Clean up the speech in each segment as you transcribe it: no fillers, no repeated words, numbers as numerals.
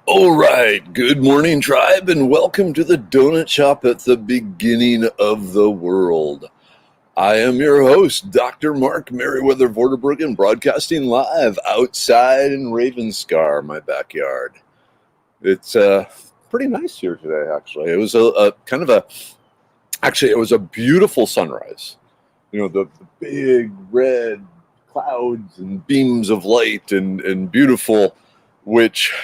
All right, good morning, tribe, and welcome to the donut shop at the beginning of the world. I am your host, Dr. Mark Merriwether Vorderbruggen, broadcasting live outside in Ravenscar, my backyard. It's pretty nice here today, actually. It was it was a beautiful sunrise. You know, the big red clouds and beams of light and beautiful, which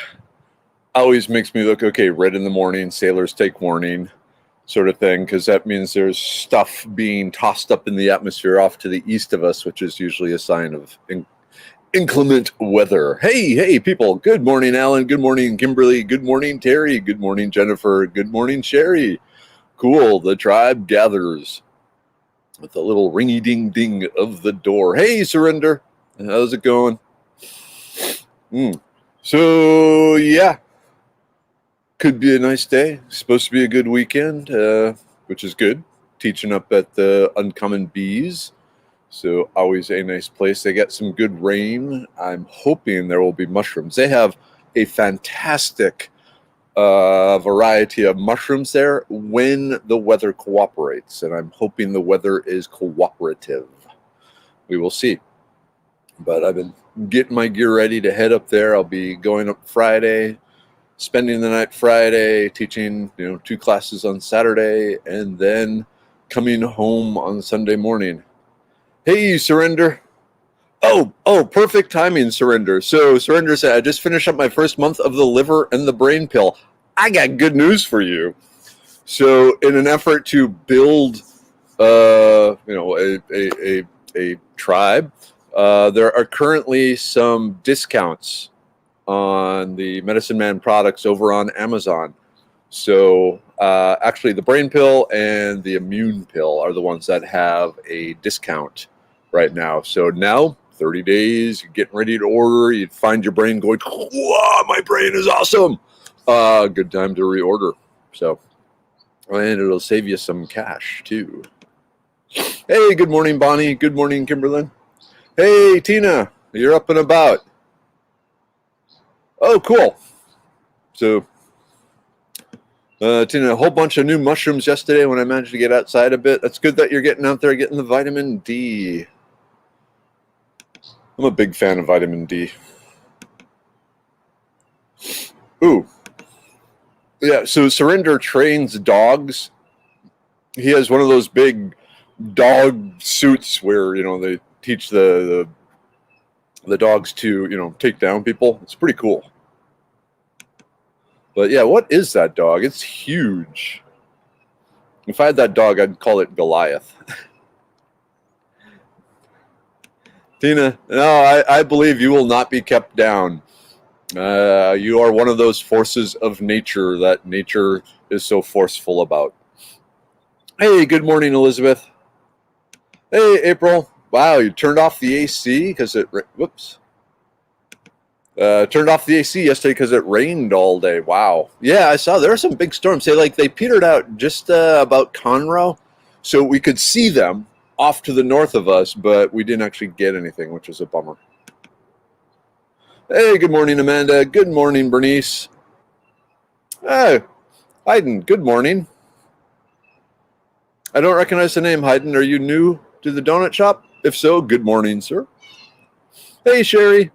always makes me look, okay, red in the morning, sailors take warning, sort of thing, because that means there's stuff being tossed up in the atmosphere off to the east of us, which is usually a sign of inclement weather. Hey, people. Good morning, Alan. Good morning, Kimberly. Good morning, Terry. Good morning, Jennifer. Good morning, Sherry. Cool. The tribe gathers with a little ringy ding ding of the door. Hey, Surrender. How's it going? So, yeah. Could be a nice day. Supposed to be a good weekend, which is good. Teaching up at the Uncommon Bees. So always a nice place. They get some good rain. I'm hoping there will be mushrooms. They have a fantastic variety of mushrooms there when the weather cooperates. And I'm hoping the weather is cooperative. We will see. But I've been getting my gear ready to head up there. I'll be going up Friday, spending the night Friday, teaching 2 classes on Saturday, and then coming home on Sunday morning. Hey, Surrender. Oh, perfect timing, Surrender. So Surrender said, I just finished up my first month of the liver and the brain pill. I got good news for you. So in an effort to build a tribe, there are currently some discounts on the Medicine Man products over on Amazon. So actually the brain pill and the immune pill are the ones that have a discount right now. So now 30 days, you're getting ready to order, you find your brain going, wow, my brain is awesome. Good time to reorder. So, and it'll save you some cash too. Hey, good morning, Bonnie. Good morning, Kimberly. Hey, Tina, you're up and about. Oh, cool. So, Tina, a whole bunch of new mushrooms yesterday when I managed to get outside a bit. That's good that you're getting out there, getting the vitamin D. I'm a big fan of vitamin D. Ooh. Yeah, so Surrender trains dogs. He has one of those big dog suits where, they teach the dogs to, take down people. It's pretty cool. But yeah, what is that dog? It's huge. If I had that dog, I'd call it Goliath. Tina, no, I believe you will not be kept down. You are one of those forces of nature that nature is so forceful about. Hey, good morning, Elizabeth. Hey, April. Wow, you turned off the AC because turned off the AC yesterday because it rained all day. Wow. Yeah, I saw there were some big storms. They petered out just about Conroe, so we could see them off to the north of us, but we didn't actually get anything, which was a bummer. Hey, good morning, Amanda. Good morning, Bernice. Hey, Hayden, good morning. I don't recognize the name, Hayden. Are you new to the donut shop? If so, good morning, sir. Hey, Sherry.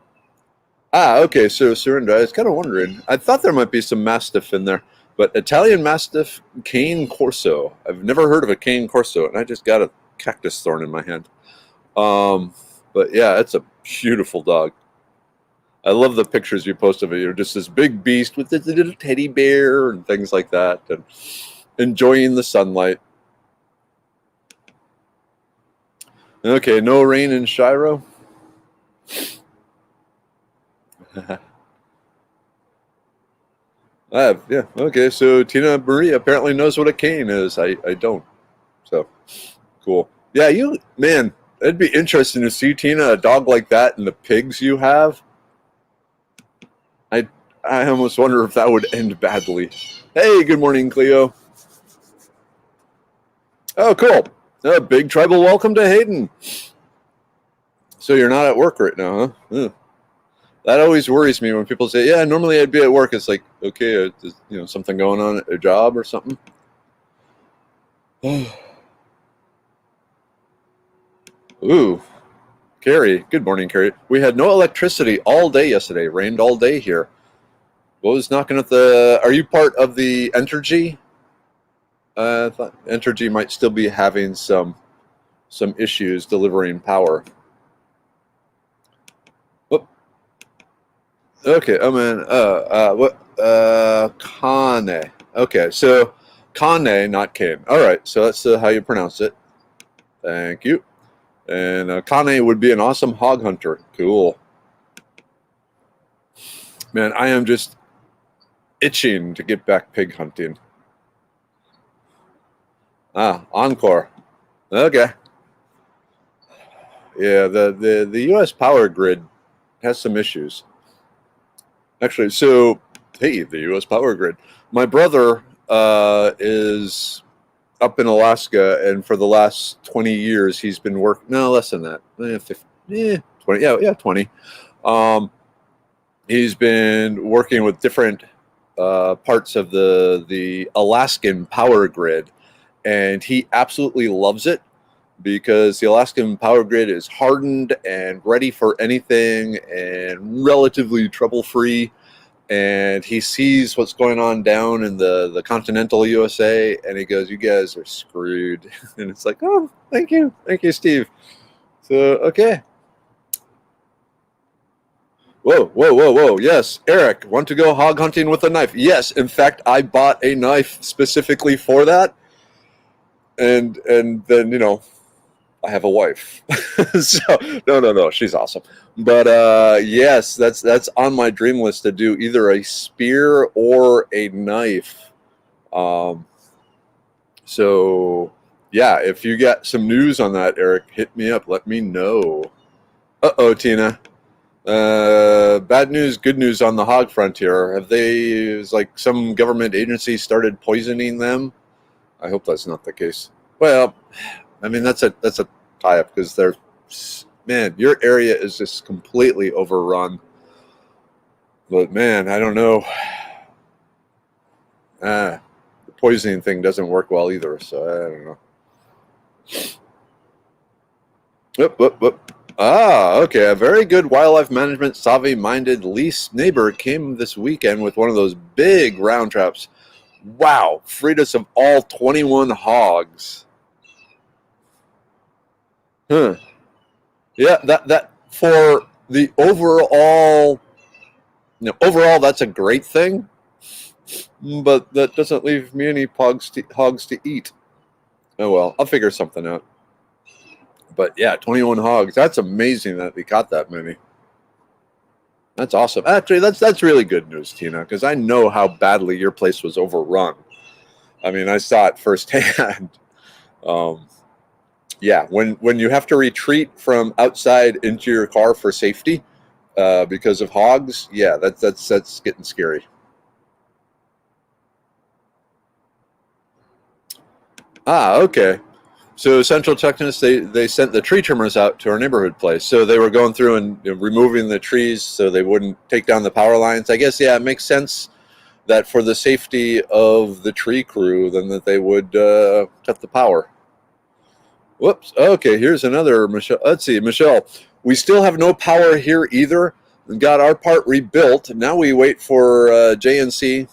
Okay, so Surrender, I was kind of wondering. I thought there might be some Mastiff in there, but Italian Mastiff Cane Corso. I've never heard of a Cane Corso, and I just got a cactus thorn in my hand. But yeah, it's a beautiful dog. I love the pictures you post of it. You're just this big beast with this little teddy bear and things like that, and enjoying the sunlight. Okay, no rain in Shiro. Yeah, okay, so Tina Marie apparently knows what a cane is. I don't. So, cool. Yeah, man, it'd be interesting to see, Tina, a dog like that and the pigs you have. I almost wonder if that would end badly. Hey, good morning, Cleo. Oh, cool. A big tribal welcome to Hayden. So you're not at work right now, huh? That always worries me when people say, "Yeah, normally I'd be at work." It's like, okay, is, something going on at a job or something. Ooh, Carrie. Good morning, Carrie. We had no electricity all day yesterday. Rained all day here. What was knocking at the? Are you part of the Entergy? I thought Entergy might still be having some issues delivering power. Whoop. Okay, oh man. What? Kane. Okay, so Kane, not Kane. All right, so that's how you pronounce it. Thank you. And Kane would be an awesome hog hunter. Cool. Man, I am just itching to get back pig hunting. Encore. Okay. Yeah, the U.S. power grid has some issues. Actually, so, hey, the U.S. power grid. My brother is up in Alaska, and for the last 20 years, he's been working. No, less than that. 20. Yeah, 20. He's been working with different parts of the Alaskan power grid, and he absolutely loves it because the Alaskan power grid is hardened and ready for anything and relatively trouble-free. And he sees what's going on down in the continental USA, and he goes, "You guys are screwed." And it's like, "Oh, thank you, Steve." So, okay. Whoa. Yes, Eric, want to go hog hunting with a knife? Yes, in fact, I bought a knife specifically for that. And then, I have a wife. So, no, she's awesome. But yes, that's on my dream list to do either a spear or a knife. So yeah, if you got some news on that, Eric, hit me up. Let me know. Uh-oh, Tina. Bad news, good news on the hog frontier. Have is like some government agency started poisoning them? I hope that's not the case. Well, I mean that's a tie-up because man, your area is just completely overrun. But man, I don't know. The poisoning thing doesn't work well either, so I don't know. Whoop. Okay. A very good wildlife management, savvy-minded lease neighbor came this weekend with one of those big round traps. Wow, freed us of all 21 hogs. Huh. Yeah, that for the overall, that's a great thing, but that doesn't leave me any hogs to eat. Oh well, I'll figure something out. But yeah, 21 hogs. That's amazing that we caught that many. That's awesome. Actually, that's really good news, Tina, because I know how badly your place was overrun. I mean, I saw it firsthand. Yeah, when you have to retreat from outside into your car for safety because of hogs, yeah, that's getting scary. Okay. So Central Texas, they sent the tree trimmers out to our neighborhood place. So they were going through and removing the trees so they wouldn't take down the power lines. I guess, yeah, it makes sense that for the safety of the tree crew, then that they would cut the power. Whoops. Okay, here's another Michelle. Let's see, Michelle. We still have no power here either. We got our part rebuilt. Now we wait for JNEC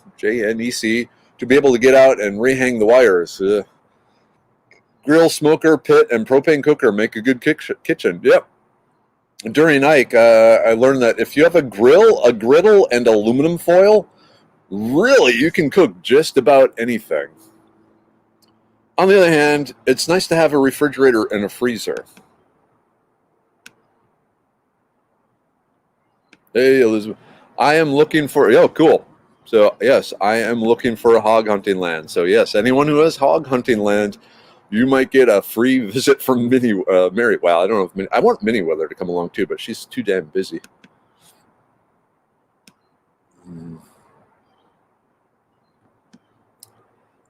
to be able to get out and rehang the wires. Grill, smoker, pit, and propane cooker make a good kitchen. Yep. During Ike, I learned that if you have a grill, a griddle, and aluminum foil, really, you can cook just about anything. On the other hand, it's nice to have a refrigerator and a freezer. Hey, Elizabeth. I am looking for... Oh, cool. So, yes, I am looking for a hog hunting land. So, yes, anyone who has hog hunting land, you might get a free visit from Mary. Well, I don't know if I want Merriwether to come along too, but she's too damn busy.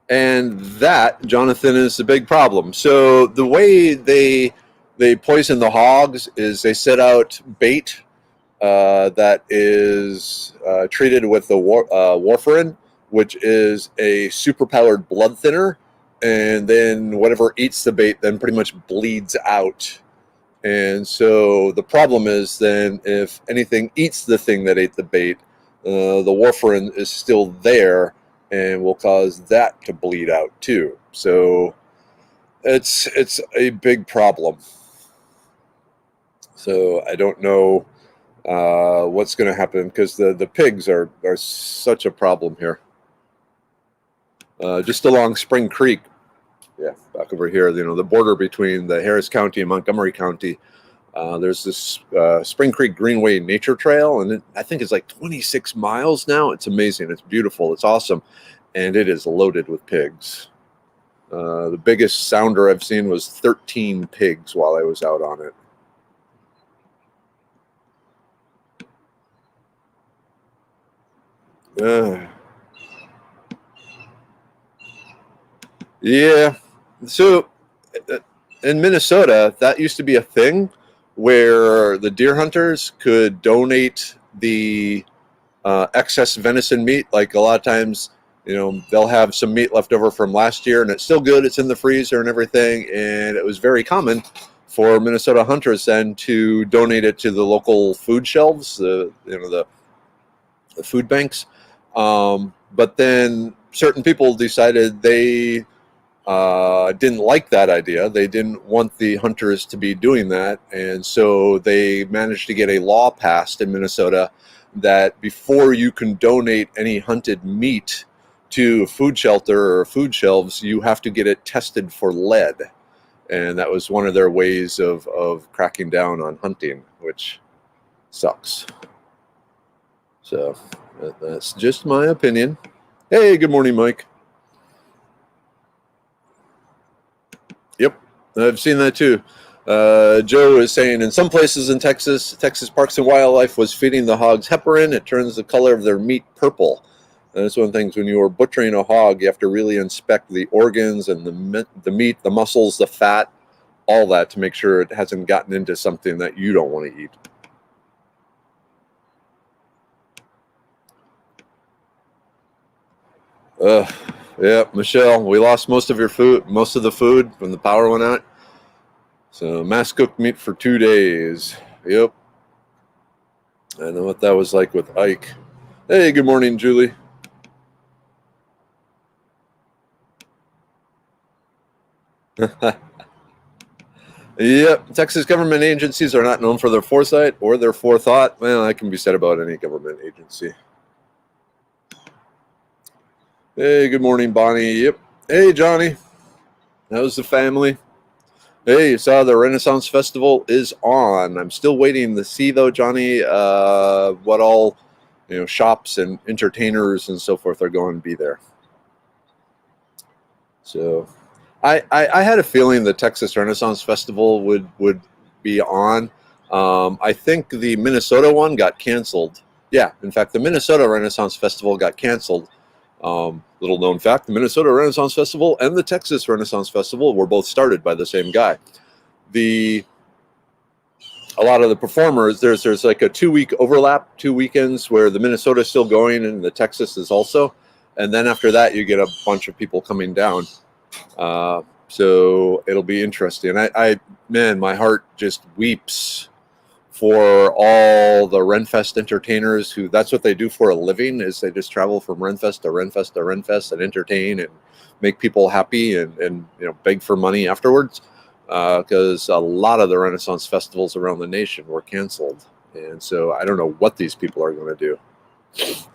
And that, Jonathan, is the big problem. So the way they they poison the hogs is they set out bait that is treated with the warfarin, which is a superpowered blood thinner, and then whatever eats the bait then pretty much bleeds out. And so the problem is then if anything eats the thing that ate the bait, the warfarin is still there and will cause that to bleed out too. So it's a big problem. So I don't know what's going to happen because the pigs are such a problem here. Just along Spring Creek, yeah, back over here, the border between the Harris County and Montgomery County, there's this Spring Creek Greenway Nature Trail, and I think it's like 26 miles now. It's amazing. It's beautiful. It's awesome. And it is loaded with pigs. The biggest sounder I've seen was 13 pigs while I was out on it. Yeah. So in Minnesota, that used to be a thing where the deer hunters could donate the excess venison meat. Like a lot of times, they'll have some meat left over from last year and it's still good. It's in the freezer and everything. And it was very common for Minnesota hunters then to donate it to the local food shelves, the food banks. But then certain people decided they didn't like that idea. They didn't want the hunters to be doing that. And so they managed to get a law passed in Minnesota that before you can donate any hunted meat to a food shelter or food shelves, you have to get it tested for lead. And that was one of their ways of cracking down on hunting, which sucks. So that's just my opinion. Hey, good morning, Mike. Yep, I've seen that too. Joe is saying in some places in Texas Parks and Wildlife was feeding the hogs heparin. It turns the color of their meat purple. And that's one of the things when you are butchering a hog, you have to really inspect the organs and the meat, the muscles, the fat, all that to make sure it hasn't gotten into something that you don't want to eat. Yeah, Michelle, we lost most of the food when the power went out. So mass cooked meat for 2 days. Yep. I know what that was like with Ike. Hey, good morning, Julie. Yep, Texas government agencies are not known for their foresight or their forethought. Well, that can be said about any government agency. Hey, good morning, Bonnie. Yep. Hey, Johnny. How's the family? Hey, you saw the Renaissance Festival is on. I'm still waiting to see, though, Johnny, what all shops and entertainers and so forth are going to be there. So I had a feeling the Texas Renaissance Festival would be on. I think the Minnesota one got canceled. Yeah, in fact, the Minnesota Renaissance Festival got canceled. Little known fact, the Minnesota Renaissance Festival and the Texas Renaissance Festival were both started by the same guy. A lot of the performers, there's like a 2-week overlap, 2 weekends where the Minnesota is still going and the Texas is also. And then after that, you get a bunch of people coming down. So it'll be interesting. Man, my heart just weeps for all the Renfest entertainers who that's what they do for a living is they just travel from Renfest to Renfest to Renfest and entertain and make people happy and beg for money afterwards because a lot of the Renaissance festivals around the nation were canceled. And so I don't know what these people are going to do.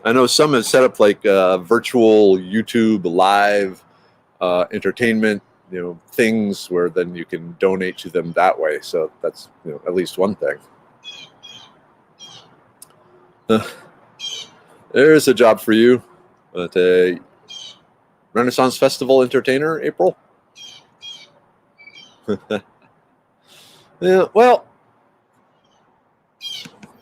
I know some have set up like virtual YouTube live entertainment things where then you can donate to them that way. So that's at least one thing. There's a job for you at a Renaissance Festival entertainer, April. Yeah, well,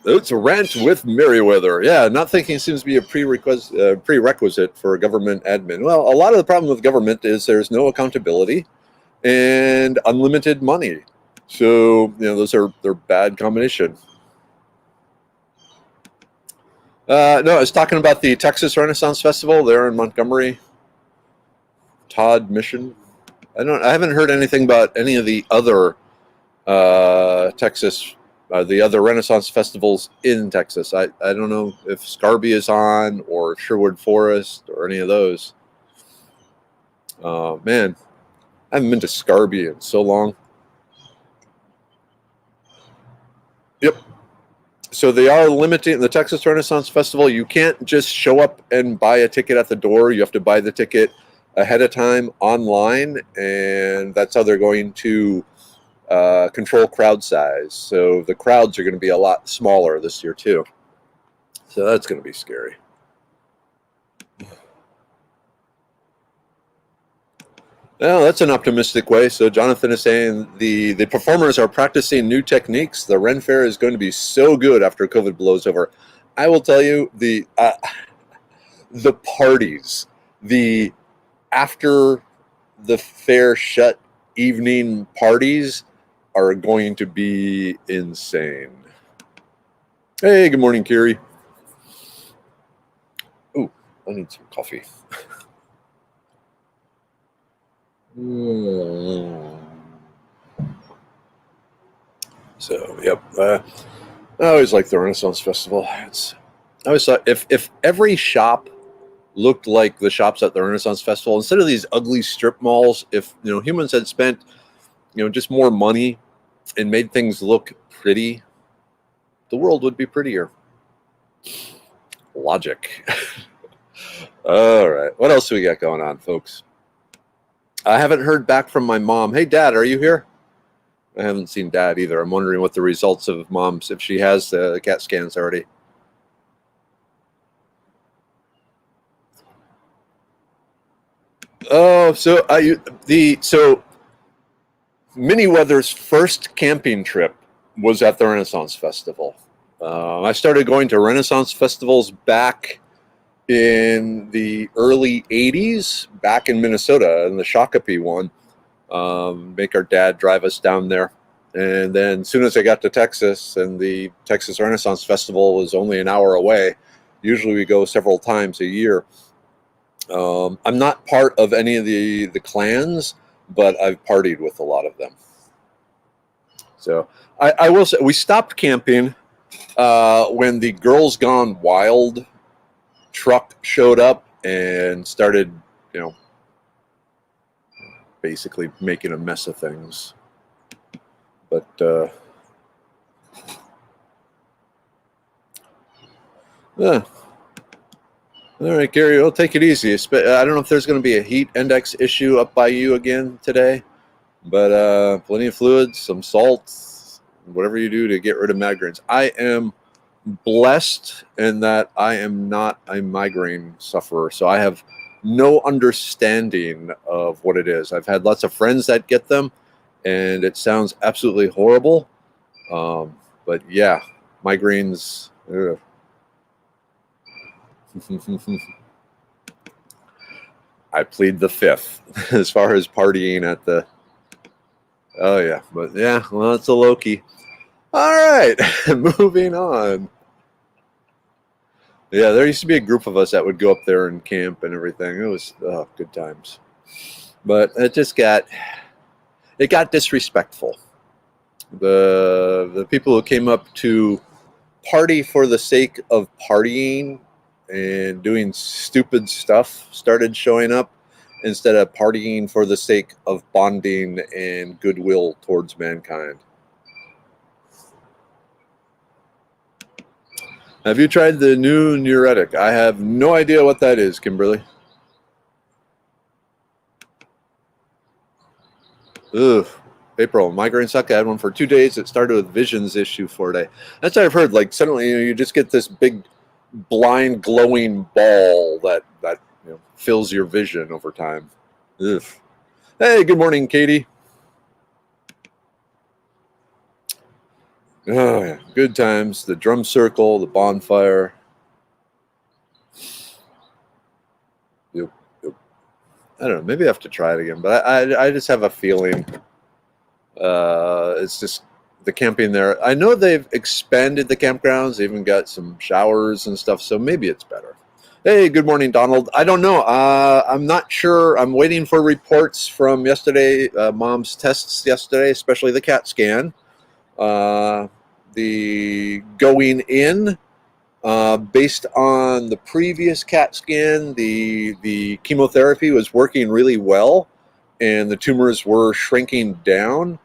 it's a rant with Merriwether. Yeah, not thinking seems to be a prerequisite for government admin. Well, a lot of the problem with government is there's no accountability and unlimited money. So, they're bad combination. No, I was talking about the Texas Renaissance Festival there in Montgomery. Todd Mission. I haven't heard anything about any of the other Texas, the other Renaissance festivals in Texas. I don't know if Scarby is on or Sherwood Forest or any of those. Man, I haven't been to Scarby in so long. Yep. So they are limiting the Texas Renaissance Festival. You can't just show up and buy a ticket at the door. You have to buy the ticket ahead of time online, and that's how they're going to control crowd size. So the crowds are going to be a lot smaller this year too. So that's going to be scary. Well, that's an optimistic way. So Jonathan is saying the performers are practicing new techniques. The Ren Fair is going to be so good after COVID blows over. I will tell you, the parties, the after the fair shut evening parties are going to be insane. Hey, good morning, Kiri. Ooh, I need some coffee. So, yep. I always like the Renaissance Festival. I always thought if every shop looked like the shops at the Renaissance Festival, instead of these ugly strip malls, if humans had spent just more money and made things look pretty, the world would be prettier. Logic. All right. What else do we got going on, folks? I haven't heard back from my mom. Hey, Dad, are you here? I haven't seen Dad either. I'm wondering what the results of Mom's, if she has the CAT scans already. Oh, so Merriwether's first camping trip was at the Renaissance Festival. I started going to Renaissance festivals back in the early 80s, back in Minnesota, in the Shakopee one. Make our dad drive us down there. And then as soon as I got to Texas, and the Texas Renaissance Festival was only an hour away, usually we go several times a year. I'm not part of any of the clans, but I've partied with a lot of them. So I will say we stopped camping when the Girls Gone Wild truck showed up and started, basically making a mess of things. But all right, Gary, we'll take it easy. I don't know if there's going to be a heat index issue up by you again today, but plenty of fluids, some salt, whatever you do to get rid of migraines. I am blessed in that I am not a migraine sufferer, so I have no understanding of what it is. I've had lots of friends that get them, and it sounds absolutely horrible. But yeah, migraines. I plead the fifth as far as partying at the. Oh yeah, but yeah, well, it's a low-key. All right, moving on. Yeah, there used to be a group of us that would go up there and camp and everything. It was good times, but it got disrespectful. The people who came up to party for the sake of partying and doing stupid stuff started showing up instead of partying for the sake of bonding and goodwill towards mankind. Have you tried the new Neuretic? I have no idea what that is, Kimberly. Ugh. April, migraine suck. I had one for 2 days. It started with visions issue for a day. That's what I've heard. Like suddenly, you just get this big, blind, glowing ball that fills your vision over time. Ugh. Hey, good morning, Katie. Oh yeah, good times. The drum circle, the bonfire. Yep. I don't know. Maybe I have to try it again, but I just have a feeling It's just the camping there. I know they've expanded the campgrounds. They even got some showers and stuff, so maybe it's better. Hey, good morning, Donald. I don't know. I'm not sure. I'm waiting for reports from yesterday, Mom's tests yesterday, especially the CAT scan. The going in, based on the previous CAT scan, the chemotherapy was working really well, and the tumors were shrinking down.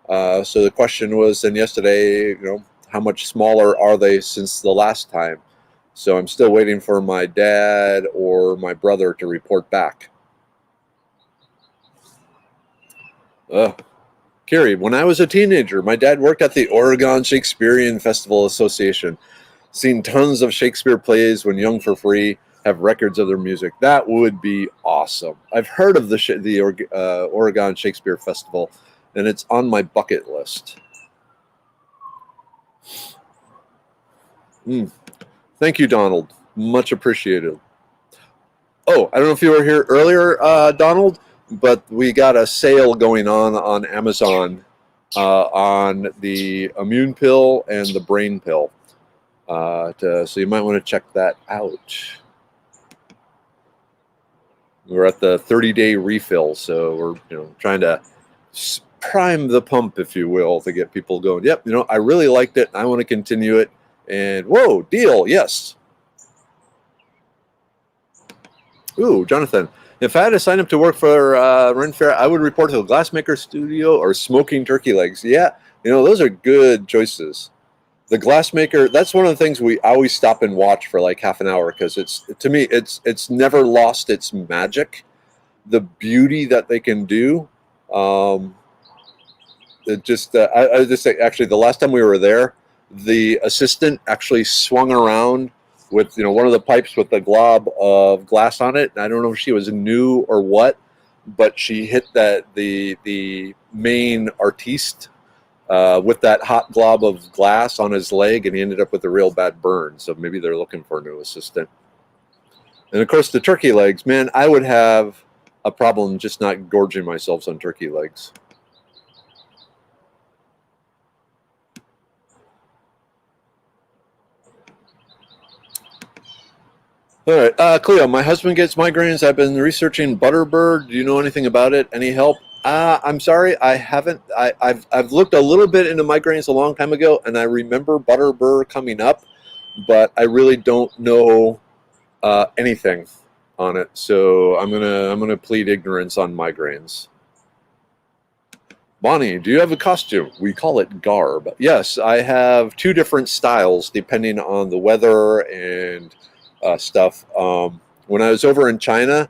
So the question was then yesterday, how much smaller are they since the last time? So I'm still waiting for my dad or my brother to report back. Carrie, when I was a teenager, my dad worked at the Oregon Shakespearean Festival Association. Seen tons of Shakespeare plays when young for free, have records of their music. That would be awesome. I've heard of the Oregon Shakespeare Festival, and it's on my bucket list. Thank you, Donald. Much appreciated. Oh, I don't know if you were here earlier, Donald, but we got a sale going on Amazon on the immune pill and the brain pill. So you might want to check that out. We're at the 30-day refill, so we're trying to prime the pump, if you will, to get people going. Yep, I really liked it. I want to continue it. And whoa, deal, yes. Ooh, Jonathan, if I had to sign up to work for Ren Fair, I would report to the Glassmaker Studio or Smoking Turkey Legs. Yeah, those are good choices. The Glassmaker, that's one of the things we always stop and watch for like half an hour, because to me it's never lost its magic, the beauty that they can do. I just say, actually, the last time we were there, the assistant actually swung around with one of the pipes with the glob of glass on it. I don't know if she was new or what, but she hit the main artiste with that hot glob of glass on his leg, and he ended up with a real bad burn. So maybe they're looking for a new assistant. And of course, the turkey legs, man, I would have a problem just not gorging myself on turkey legs. All right, Cleo, my husband gets migraines. I've been researching Butterbird. Do you know anything about it? Any help? I'm sorry, I haven't. I've looked a little bit into migraines a long time ago, and I remember Butterbird coming up, but I really don't know anything on it. So I'm gonna plead ignorance on migraines. Bonnie, do you have a costume? We call it garb. Yes, I have two different styles depending on the weather and stuff. When I was over in China,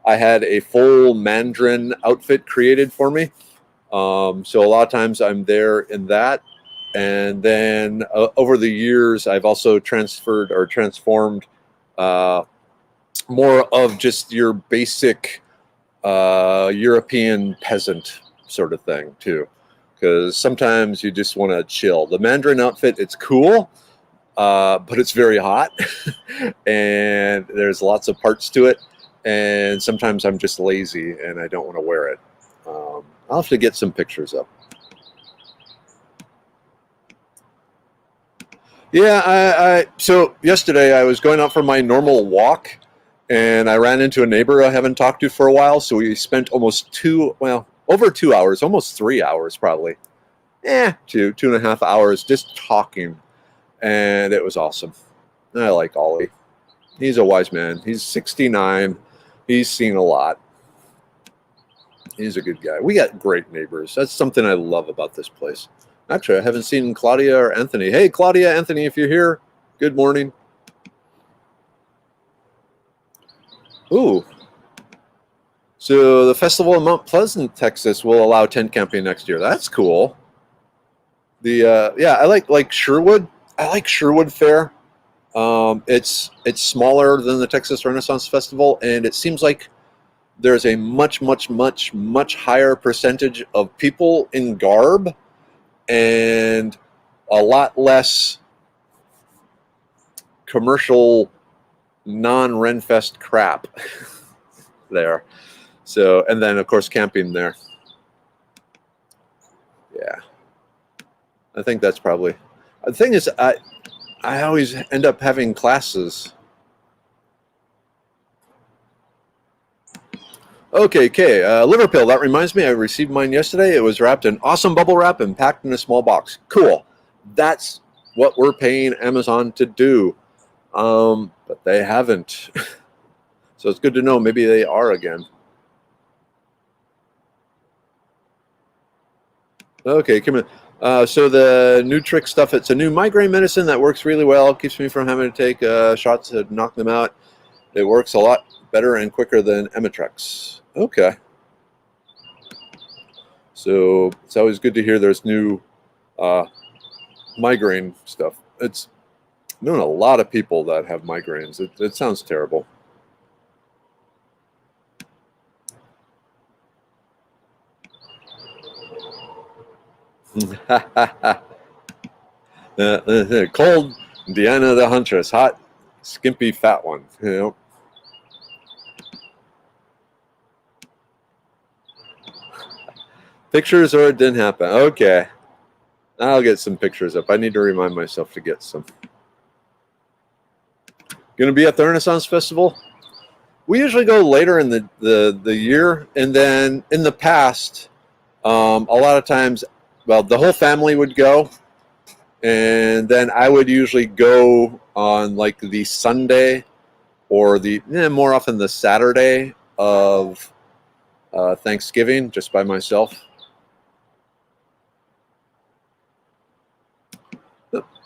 I had a full Mandarin outfit created for me. So a lot of times I'm there in that. And then over the years, I've also transferred or transformed more of just your basic European peasant sort of thing too. Because sometimes you just want to chill. The Mandarin outfit, it's cool. But it's very hot and there's lots of parts to it, and sometimes I'm just lazy and I don't want to wear it. I'll have to get some pictures up. Yeah, so yesterday I was going out for my normal walk, and I ran into a neighbor I haven't talked to for a while, so we spent almost over 2 hours, almost 3 hours probably. 2.5 hours just talking. And it was awesome. I like Ollie. He's a wise man. He's 69. He's seen a lot. He's a good guy. We got great neighbors. That's something I love about this place. Actually, I haven't seen Claudia or Anthony. Hey, Claudia, Anthony, if you're here, good morning. Ooh. So the Festival of Mount Pleasant, Texas will allow tent camping next year. That's cool. I like Sherwood. I like Sherwood Fair. It's smaller than the Texas Renaissance Festival, and it seems like there's a much higher percentage of people in garb and a lot less commercial non-Renfest crap there. So, and then of course camping there. Yeah, I think that's probably. The thing is, I always end up having classes. Okay, liver pill. That reminds me, I received mine yesterday. It was wrapped in awesome bubble wrap and packed in a small box. Cool. That's what we're paying Amazon to do. But they haven't. So it's good to know. Maybe they are again. Okay, come on. So the new trick stuff, it's a new migraine medicine that works really well. Keeps me from having to take shots to knock them out. It works a lot better and quicker than Emitrex. Okay. So it's always good to hear there's new migraine stuff. It's known a lot of people that have migraines. It sounds terrible. Cold Deanna the Huntress, hot, skimpy, fat one. You know. Pictures or it didn't happen. Okay. I'll get some pictures up. I need to remind myself to get some. Going to be at the Renaissance Festival? We usually go later in the year, and then in the past, a lot of times, well, the whole family would go, and then I would usually go on like the Sunday or more often the Saturday of Thanksgiving, just by myself.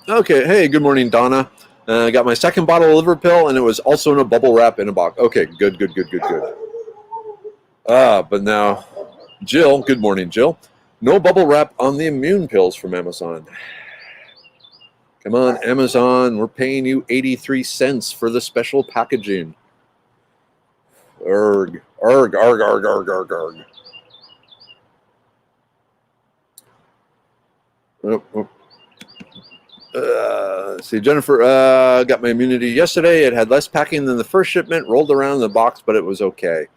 Okay, hey, good morning, Donna. I got my second bottle of liver pill, and it was also in a bubble wrap in a box. Okay, good. But now, Jill, good morning, Jill. No bubble wrap on the immune pills from Amazon. Come on, Amazon, we're paying you 83 cents for the special packaging. Arg. See, Jennifer, got my immunity yesterday. It had less packing than the first shipment, rolled around in the box, but it was okay.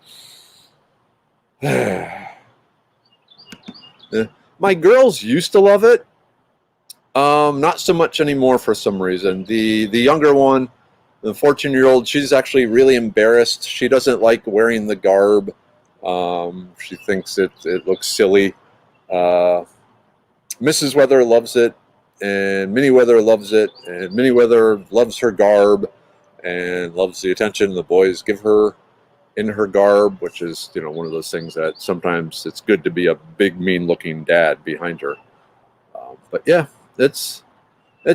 My girls used to love it. Not so much anymore for some reason. The younger one, the 14-year-old, she's actually really embarrassed. She doesn't like wearing the garb. She thinks it looks silly. Mrs. Weather loves it, and Minnie Weather loves it, and Minnie Weather loves her garb and loves the attention the boys give her in her garb, which is, one of those things that sometimes it's good to be a big, mean-looking dad behind her. But yeah, it's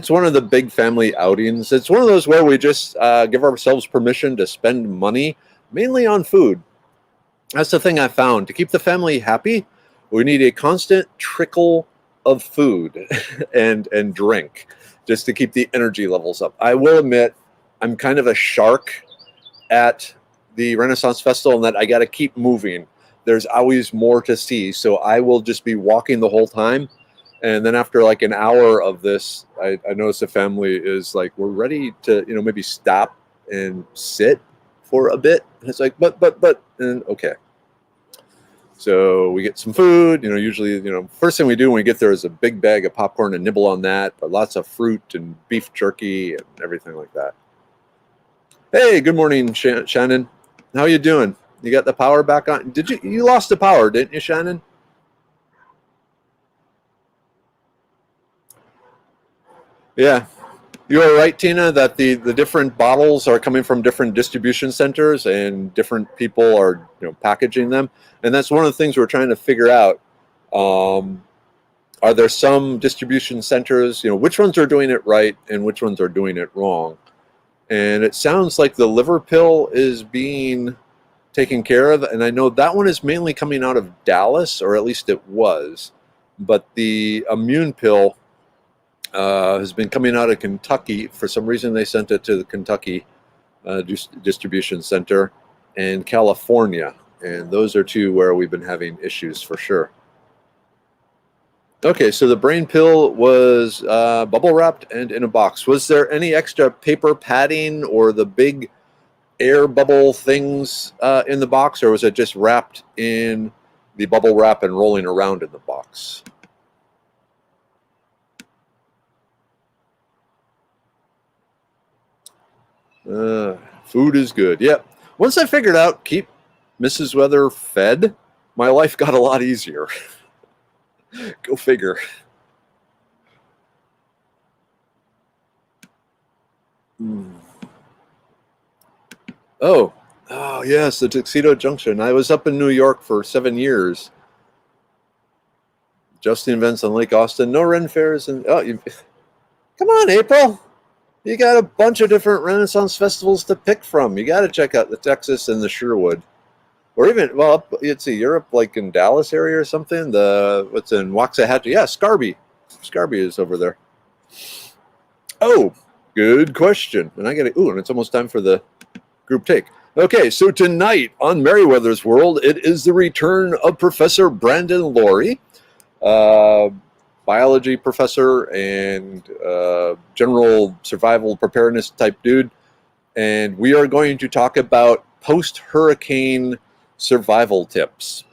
one of the big family outings. It's one of those where we just give ourselves permission to spend money, mainly on food. That's the thing I found. To keep the family happy, we need a constant trickle of food and drink just to keep the energy levels up. I will admit, I'm kind of a shark at the Renaissance Festival in that I got to keep moving. There's always more to see, so I will just be walking the whole time. And then after like an hour of this, I notice the family is like, we're ready to, maybe stop and sit for a bit. And it's like, but, and okay. So we get some food, usually, first thing we do when we get there is a big bag of popcorn and nibble on that, but lots of fruit and beef jerky and everything like that. Hey, good morning, Shannon. How you doing? You got the power back on? You lost the power, didn't you, Shannon? Yeah. You are right, Tina, that the different bottles are coming from different distribution centers and different people are packaging them. And that's one of the things we're trying to figure out. Are there some distribution centers, which ones are doing it right and which ones are doing it wrong? And it sounds like the liver pill is being taken care of. And I know that one is mainly coming out of Dallas, or at least it was. But the immune pill has been coming out of Kentucky. For some reason, they sent it to the Kentucky distribution center and California. And those are two where we've been having issues for sure. Okay, so the brain pill was bubble wrapped and in a box. Was there any extra paper padding or the big air bubble things in the box, or was it just wrapped in the bubble wrap and rolling around in the box? Food is good. Yep. Once I figured out keep Mrs. Weather fed, my life got a lot easier. Go figure. Oh, yes, the Tuxedo Junction. I was up in New York for 7 years. Justin events on Lake Austin. No Ren fairs. And come on, April. You got a bunch of different Renaissance festivals to pick from. You got to check out the Texas and the Sherwood. Or even, well, let's see, Europe, like in Dallas area or something. What's in Waxahachie? Yeah, Scarby. Scarby is over there. Oh, good question. And and it's almost time for the group take. Okay, so tonight on Merriwether's World, it is the return of Professor Brandon Laurie, biology professor and general survival preparedness type dude. And we are going to talk about post-hurricane survival tips.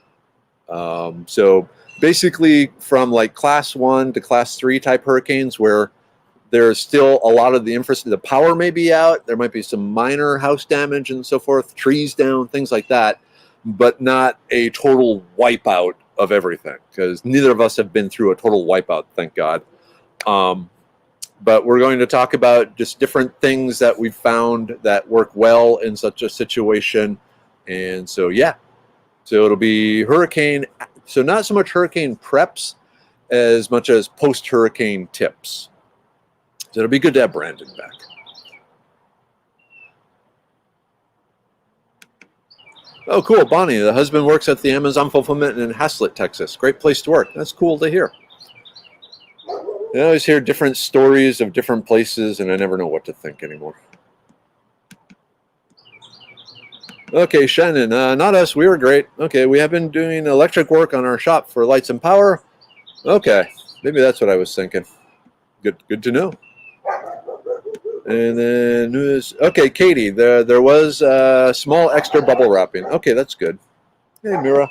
So basically from like class 1 to class 3 type hurricanes where there's still a lot of the infrastructure, the power may be out, there might be some minor house damage and so forth, trees down, things like that, but not a total wipeout of everything, because neither of us have been through a total wipeout, thank God. But we're going to talk about just different things that we've found that work well in such a situation. And so, yeah, so it'll be hurricane, so not so much hurricane preps as much as post-hurricane tips. So it'll be good to have Brandon back. Oh, cool. Bonnie, the husband works at the Amazon fulfillment in Haslett, Texas. Great place to work. That's cool to hear. I always hear different stories of different places, and I never know what to think anymore. Okay, Shannon, not us. We were great. Okay, we have been doing electric work on our shop for lights and power. Okay, maybe that's what I was thinking. Good to know. And then, okay, Katie, there was small extra bubble wrapping. Okay, that's good. Hey, Mira.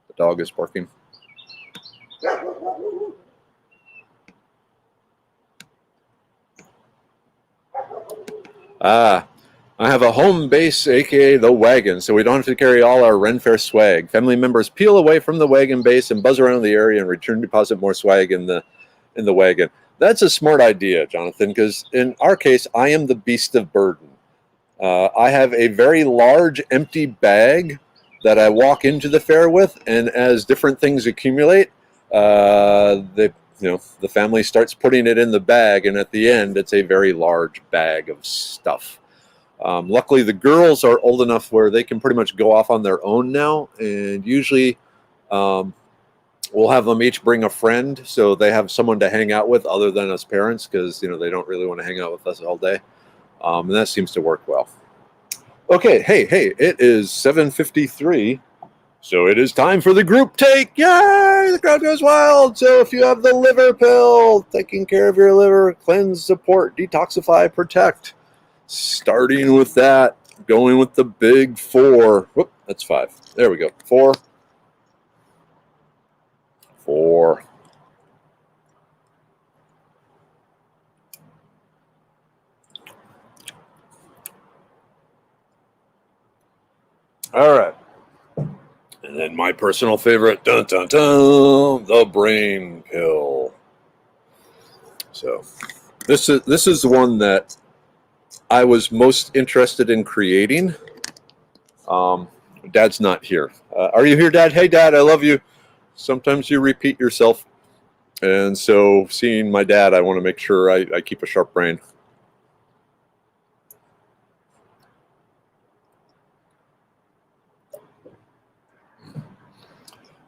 The dog is barking. I have a home base, aka the wagon, so we don't have to carry all our Ren Fair swag. Family members peel away from the wagon base and buzz around the area and return deposit more swag in the wagon. That's a smart idea, Jonathan, because in our case, I am the beast of burden. I have a very large empty bag that I walk into the fair with, and as different things accumulate, the family starts putting it in the bag, and at the end, it's a very large bag of stuff. Luckily, the girls are old enough where they can pretty much go off on their own now, and usually we'll have them each bring a friend so they have someone to hang out with other than us parents, because they don't really want to hang out with us all day, and that seems to work well. Okay, hey, it is 7:53, so it is time for the group take. Yay! The crowd goes wild. So if you have the liver pill, taking care of your liver, cleanse, support, detoxify, protect. Starting with that, going with the big 4. Whoop, that's 5. There we go. 4. All right. And then my personal favorite, dun dun dun, the brain pill. So this is the one that I was most interested in creating. Dad's not here. Are you here, Dad? Hey, Dad, I love you. Sometimes you repeat yourself. And so seeing my dad, I want to make sure I keep a sharp brain.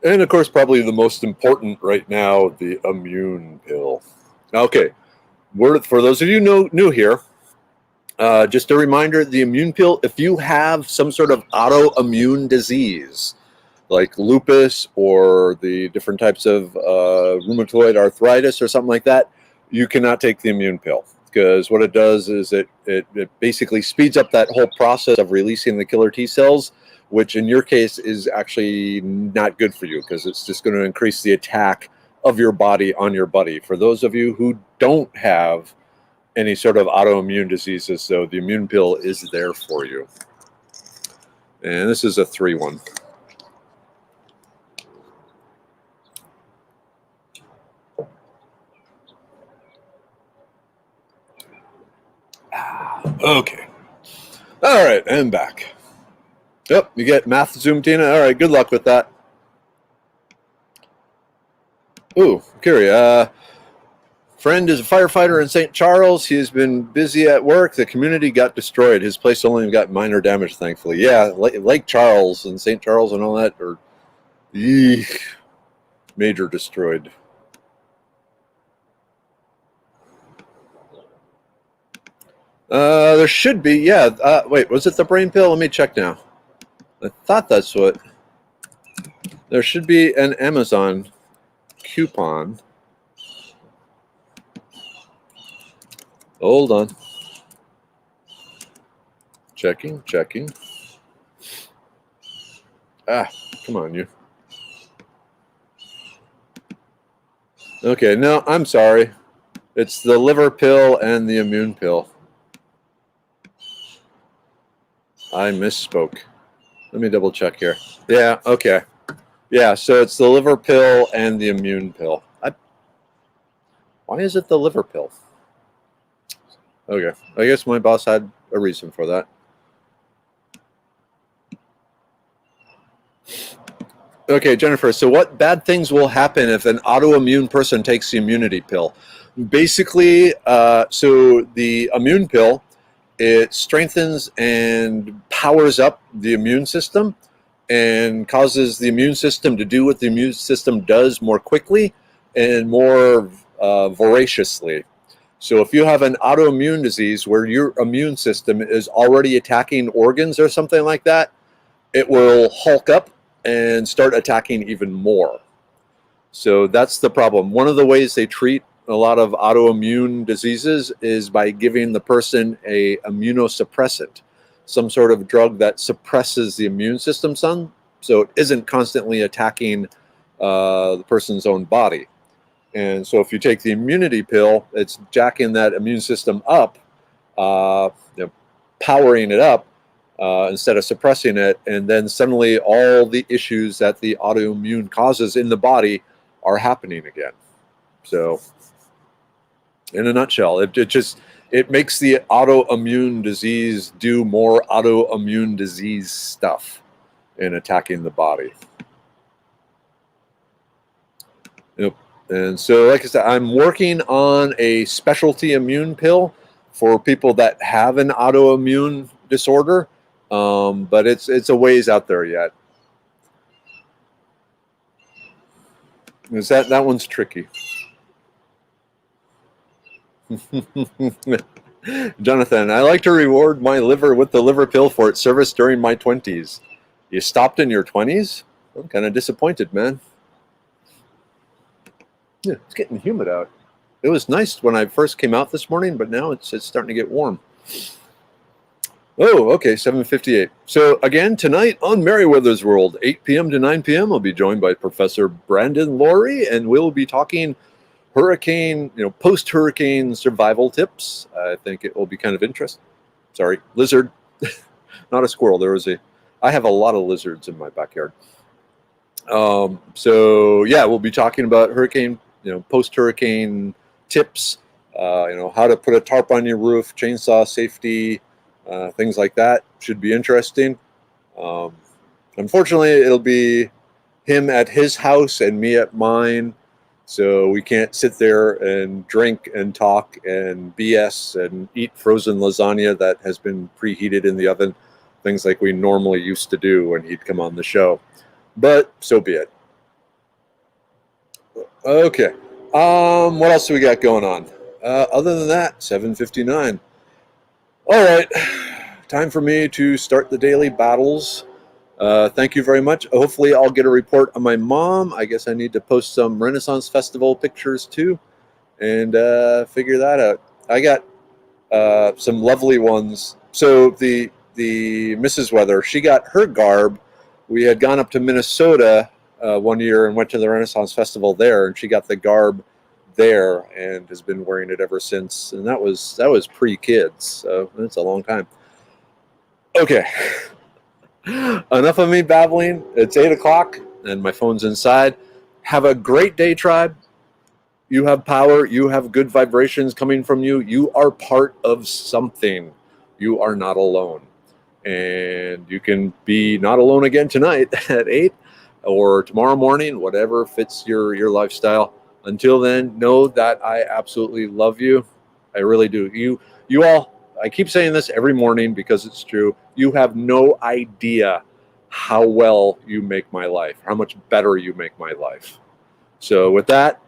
And of course, probably the most important right now, the immune pill. Okay, for those of you new here, just a reminder, the immune pill, if you have some sort of autoimmune disease, like lupus or the different types of rheumatoid arthritis or something like that, you cannot take the immune pill, because what it does is it basically speeds up that whole process of releasing the killer T cells, which in your case is actually not good for you, because it's just going to increase the attack of your body on your body. For those of you who don't have any sort of autoimmune diseases, so the immune pill is there for you. And this is a 3-1. Okay. All right, and back. Yep, you get math Zoom, Tina. All right, good luck with that. Ooh, Kiri, friend is a firefighter in St. Charles. He has been busy at work. The community got destroyed. His place only got minor damage, thankfully. Yeah, Lake Charles and St. Charles and all that are major destroyed. There should be, yeah. Wait, was it the brain pill? Let me check now. I thought that's what. There should be an Amazon coupon. Hold on. Checking. Come on, you. Okay, no, I'm sorry. It's the liver pill and the immune pill. I misspoke. Let me double check here. Yeah, okay. Yeah, so it's the liver pill and the immune pill. Why is it the liver pill? Okay, I guess my boss had a reason for that. Okay, Jennifer, so what bad things will happen if an autoimmune person takes the immunity pill? Basically, so the immune pill, it strengthens and powers up the immune system and causes the immune system to do what the immune system does more quickly and more voraciously. So if you have an autoimmune disease where your immune system is already attacking organs or something like that, it will hulk up and start attacking even more. So that's the problem. One of the ways they treat a lot of autoimmune diseases is by giving the person a immunosuppressant, some sort of drug that suppresses the immune system some, so it isn't constantly attacking the person's own body. And so if you take the immunity pill, it's jacking that immune system up, powering it up instead of suppressing it. And then suddenly all the issues that the autoimmune causes in the body are happening again. So in a nutshell, it makes the autoimmune disease do more autoimmune disease stuff in attacking the body. Yep. And so, like I said, I'm working on a specialty immune pill for people that have an autoimmune disorder, but it's a ways out there yet. Is that one's tricky. Jonathan, I like to reward my liver with the liver pill for its service during my 20s. You stopped in your 20s? I'm kind of disappointed, man. Yeah, it's getting humid out. It was nice when I first came out this morning, but now it's starting to get warm. Oh, okay, 7:58. So again, tonight on Merriwether's World, 8 p.m. to 9 p.m., I'll be joined by Professor Brandon Laurie, and we'll be talking hurricane, post-hurricane survival tips. I think it will be kind of interesting. Sorry, lizard, not a squirrel. I have a lot of lizards in my backyard. So yeah, we'll be talking about hurricane, post-hurricane tips, how to put a tarp on your roof, chainsaw safety, things like that. Should be interesting. Unfortunately, it'll be him at his house and me at mine. So we can't sit there and drink and talk and BS and eat frozen lasagna that has been preheated in the oven, things like we normally used to do when he'd come on the show. But so be it. Okay. What else do we got going on? Other than that, 7:59. All right. Time for me to start the daily battles. Thank you very much. Hopefully I'll get a report on my mom. I guess I need to post some Renaissance Festival pictures too and figure that out. I got some lovely ones. So the Mrs. Weather, she got her garb. We had gone up to Minnesota one year and went to the Renaissance Festival there, and she got the garb there and has been wearing it ever since. And that was pre-kids, so that's a long time. Okay. Enough of me babbling. It's 8 o'clock and my phone's inside. Have a great day, tribe. You have power. You have good vibrations coming from you. You are part of something. You are not alone. And you can be not alone again tonight at 8 or tomorrow morning, whatever fits your lifestyle. Until then, know that I absolutely love you. I really do. You all, I keep saying this every morning because it's true. You have no idea how well you make my life, how much better you make my life. So with that,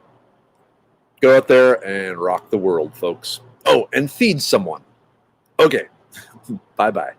go out there and rock the world, folks. Oh, and feed someone. Okay. Bye-bye.